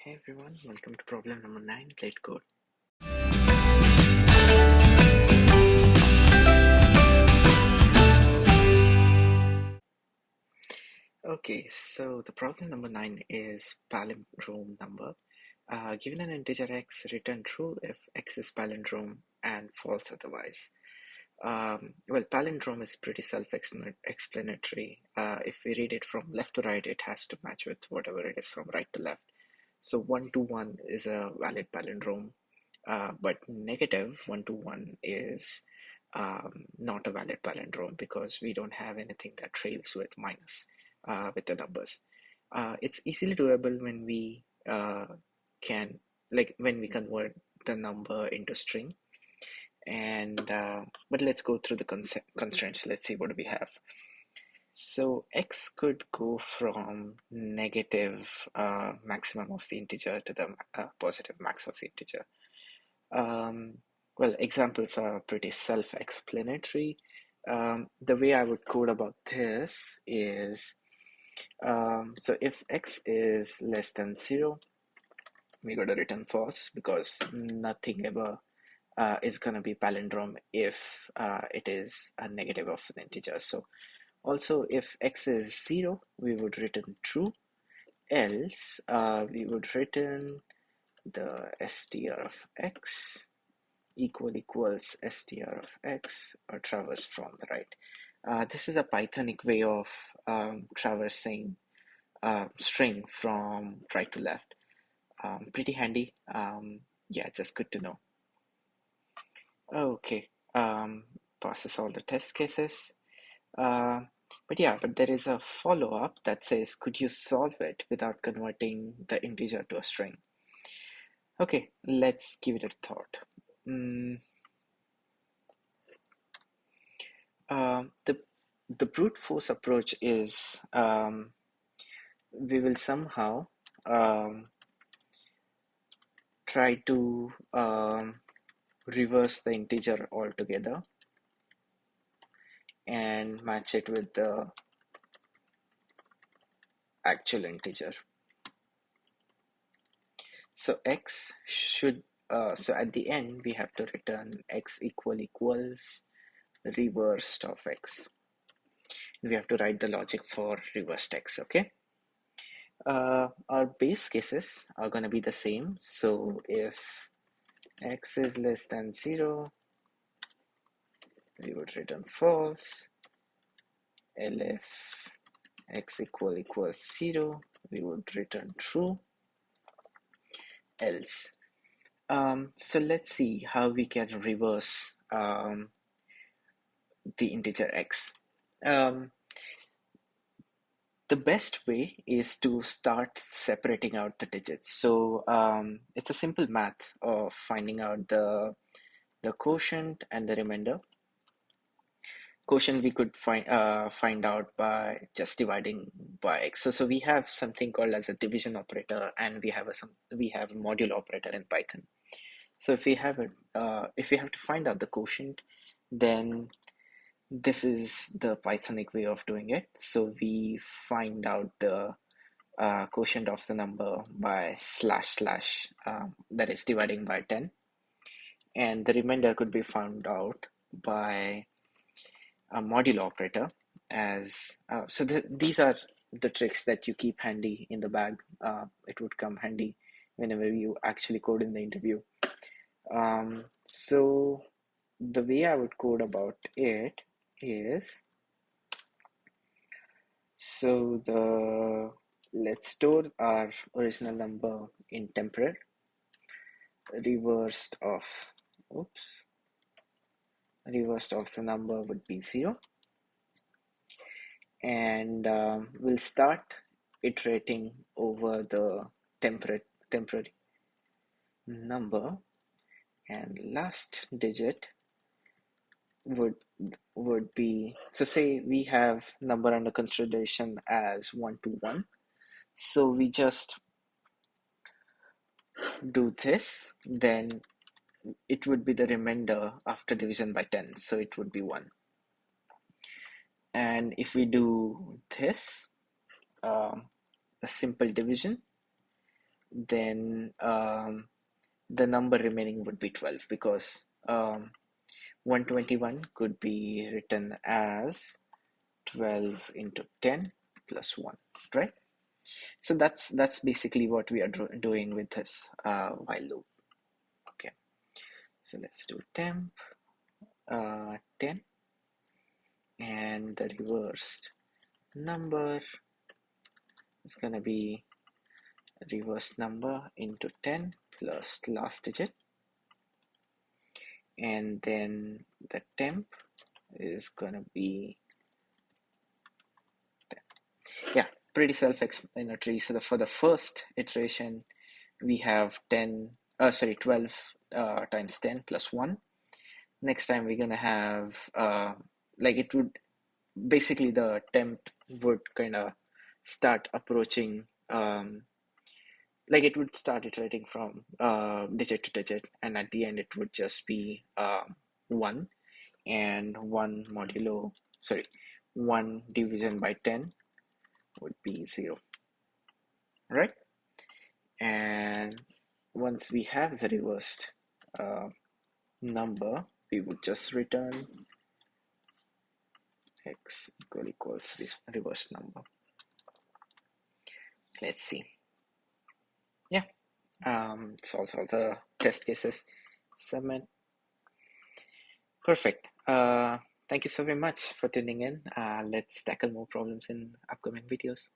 Hey everyone, welcome to problem number 9, Leetcode. Okay, so the problem number 9 is palindrome number. Given an integer x, return true if x is palindrome and false otherwise. Well, palindrome is pretty self-explanatory. If we read it from left to right, it has to match with whatever it is from right to left. So 1 to 1 is a valid palindrome, but negative 1 to 1 is not a valid palindrome because we don't have anything that trails with minus with the numbers. It's easily doable when we when we convert the number into string. And but let's go through the constraints. Let's see what do we have. So x could go from negative maximum of the integer to the positive max of the integer. Well, examples are pretty self-explanatory. The way I would code about this is, so if x is less than 0, we got to return false because nothing ever is going to be palindrome if it is a negative of an integer. So also if x is 0, we would return true, else we would return the str of x equals str of x or traverse from the right. This is a Pythonic way of traversing string from right to left. Pretty handy. Yeah, just good to know. Okay, passes all the test cases. But there is a follow-up that says, could you solve it without converting the integer to a string? Okay, let's give it a thought. The brute force approach is we will somehow try to reverse the integer altogether and match it with the actual integer. So x should so at the end we have to return x equals reversed of x. We have to write the logic for reversed x. Okay, our base cases are going to be the same. So if x is less than 0, we would return false. If x equals 0, we would return true, else. So let's see how we can reverse the integer x. The best way is to start separating out the digits. So it's a simple math of finding out the quotient and the remainder. Quotient we could find out by just dividing by x. So we have something called as a division operator, and we have a module operator in Python. So if we have to find out the quotient, then this is the Pythonic way of doing it. So we find out the quotient of the number by // that is dividing by 10, and the remainder could be found out by a module operator as these are the tricks that you keep handy in the bag. It would come handy whenever you actually code in the interview. So the way I would code about it is, let's store our original number in temporal. Reversed of the number would be 0, and we'll start iterating over the temporary number, and last digit would be, so say we have number under consideration as 1 to 1, so we just do this, then it would be the remainder after division by 10, so it would be 1. And if we do this, a simple division, then the number remaining would be 12, because 121 could be written as 12 into 10 plus 1, right? So that's basically what we are doing with this while loop. Okay, so let's do temp 10, and the reversed number is going to be reverse number into 10 plus last digit, and then the temp is going to be 10. Yeah, pretty self-explanatory. So for the first iteration, we have 12 times 10 plus 1. Next time we're going to have like it would basically, the temp would kind of start approaching like it would start iterating from digit to digit, and at the end it would just be 1, and 1 division by 10 would be 0, right? And once we have the reversed uh, number, we would just return x equals this reversed number. Let's see. Yeah, solves all the test cases. Submit. Perfect. Thank you so very much for tuning in. Let's tackle more problems in upcoming videos.